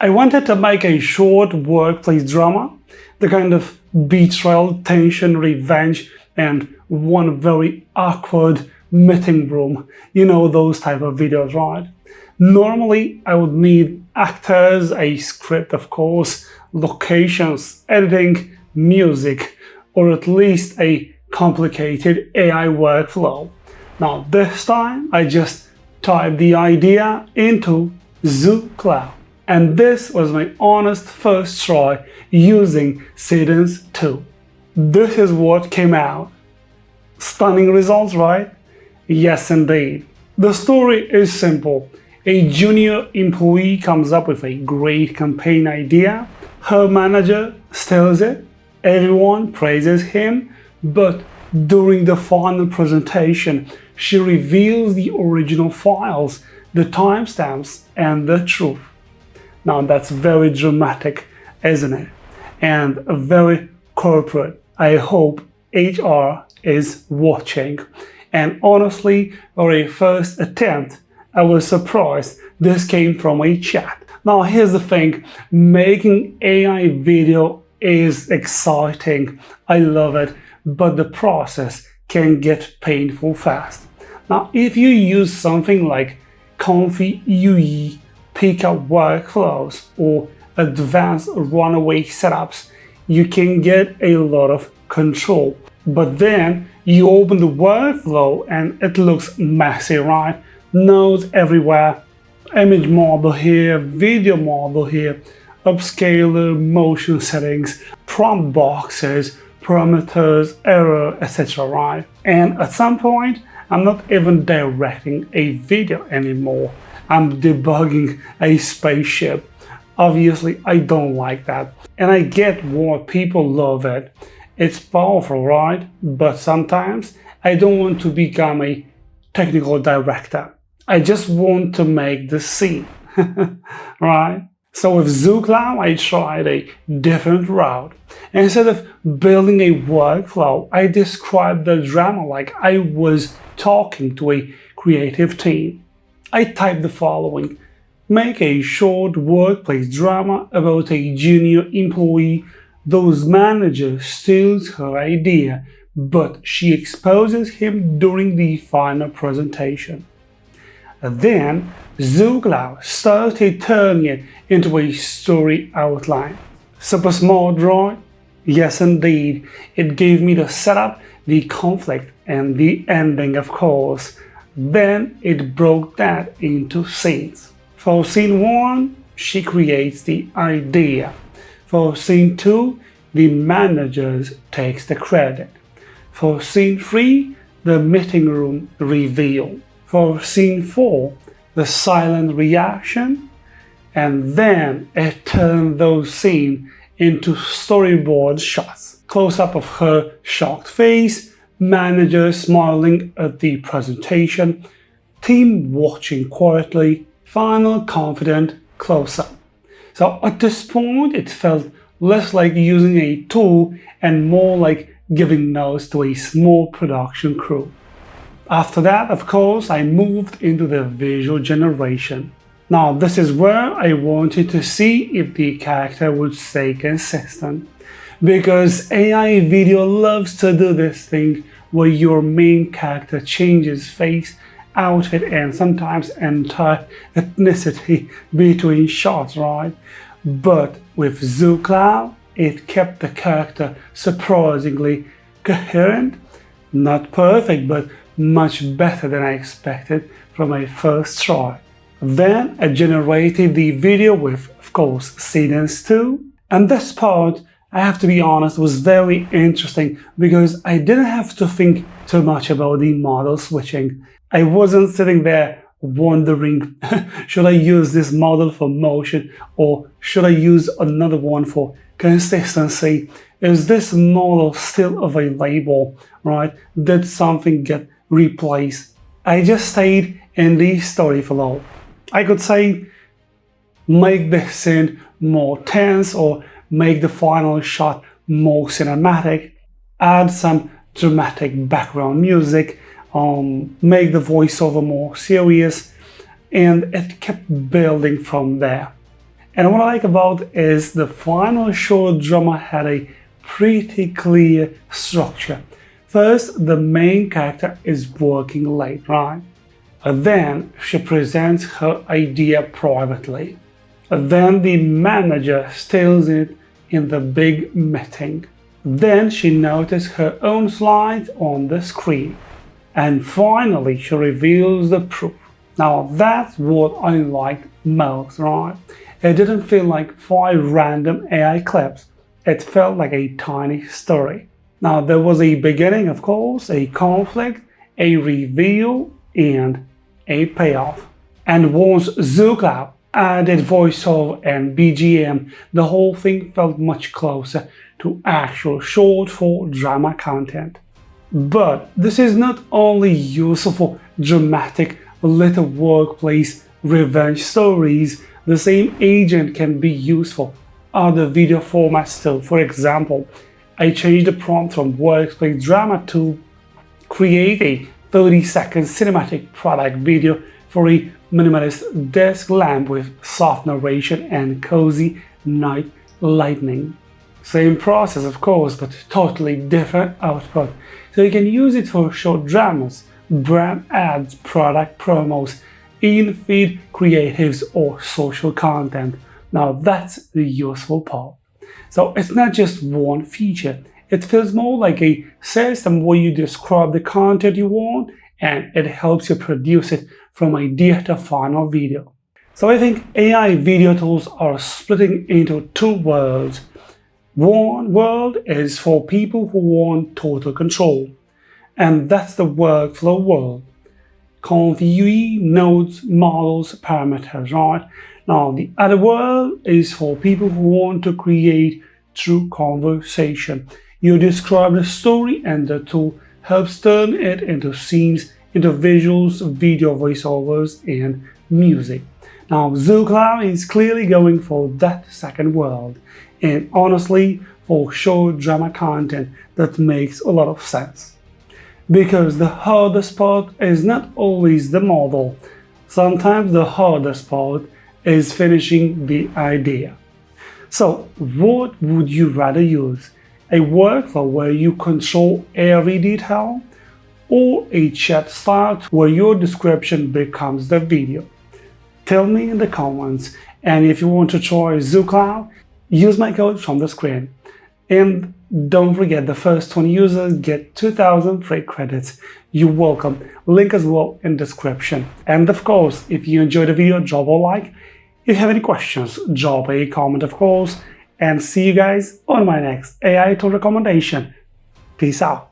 I wanted to make a short workplace drama, the kind of betrayal, tension, revenge, and one very awkward meeting room. You know those type of videos, right? Normally, I would need actors, a script, of course, locations, editing, music, or at least a complicated AI workflow. Now this time, I just typed the idea into Zooclaw. And this was my honest first try using Seedance2. This is what came out. Stunning results, right? Yes, indeed. The story is simple. A junior employee comes up with a great campaign idea. Her manager steals it. Everyone praises him, but during the final presentation, she reveals the original files, the timestamps, and the truth. Now that's very dramatic, isn't it? And very corporate. I hope HR is watching. And honestly, for a first attempt, I was surprised this came from a chat. Now here's the thing, making AI video is exciting. I love it, but the process can get painful fast. Now if you use something like ComfyUI, pickup workflows, or advanced runaway setups, you can get a lot of control. But then you open the workflow and it looks messy, right? Nodes everywhere, image model here, video model here, upscaler, motion settings, prompt boxes, parameters, error, etc., right? And at some point, I'm not even directing a video anymore. I'm debugging a spaceship. Obviously, I don't like that. And I get why people love it. It's powerful, right? But sometimes I don't want to become a technical director. I just want to make the scene, right? So with Zooclaw, I tried a different route. Instead of building a workflow, I described the drama like I was talking to a creative team. I typed the following: make a short workplace drama about a junior employee whose manager steals her idea, but she exposes him during the final presentation. Then Zooclaw started turning it into a story outline. Super smart, right? Yes, indeed. It gave me the setup, the conflict, and the ending, of course. Then it broke that into scenes. For scene 1, she creates the idea. For scene 2, the manager takes the credit. For scene 3, the meeting room reveal. For scene 4, the silent reaction. And then it turned those scenes into storyboard shots. Close-up of her shocked face, manager smiling at the presentation, team watching quietly, final confident close-up. So at this point, it felt less like using a tool and more like giving notes to a small production crew. After that, of course, I moved into the visual generation. Now, this is where I wanted to see if the character would stay consistent. Because AI video loves to do this thing where your main character changes face, outfit, and sometimes entire ethnicity between shots, right? But with Zooclaw, it kept the character surprisingly coherent. Not perfect, but much better than I expected from my first try. Then I generated the video with, of course, Seedance2. And this part, I have to be honest, was very interesting because I didn't have to think too much about the model switching. I wasn't sitting there wondering, should I use this model for motion or should I use another one for consistency? Is this model still available, right? Did something get replaced? I just stayed in the story flow. I could say, make the scene more tense or make the final shot more cinematic, add some dramatic background music, make the voiceover more serious, and it kept building from there. And what I like about is the final short drama had a pretty clear structure. First, the main character is working late, right? Then she presents her idea privately. Then the manager steals it in the big meeting. Then she notices her own slides on the screen. And finally, she reveals the proof. Now that's what I liked most, right? It didn't feel like 5 random AI clips. It felt like a tiny story. Now there was a beginning, of course, a conflict, a reveal, and a payoff. And once Zooclaw added voiceover and BGM, the whole thing felt much closer to actual short-form drama content. But this is not only useful for dramatic little workplace revenge stories, the same agent can be used for other video formats too. For example, I changed the prompt from workplace drama to create a 30-second cinematic product video for a minimalist desk lamp with soft narration and cozy night lighting. Same process, of course, but totally different output. So you can use it for short dramas, brand ads, product promos, in-feed creatives, or social content. Now that's the useful part. So it's not just one feature. It feels more like a system where you describe the content you want and it helps you produce it from idea to final video. So I think AI video tools are splitting into 2 worlds. One world is for people who want total control, and that's the workflow world. ComfyUI, nodes, models, parameters, right? Now the other world is for people who want to create true conversation. You describe the story and the tool helps turn it into scenes, into visuals, video voiceovers, and music. Now Zooclaw is clearly going for that second world, and honestly, for short drama content, that makes a lot of sense. Because the hardest part is not always the model. Sometimes the hardest part is finishing the idea. So what would you rather use? A workflow where you control every detail, or a chat style where your description becomes the video? Tell me in the comments, and if you want to try Zooclaw, use my code from the screen. And don't forget, the first 20 users get 2,000 free credits. You're welcome. Link as well in description. And of course, if you enjoyed the video, drop a like. If you have any questions, drop a comment, of course. And see you guys on my next AI tool recommendation. Peace out.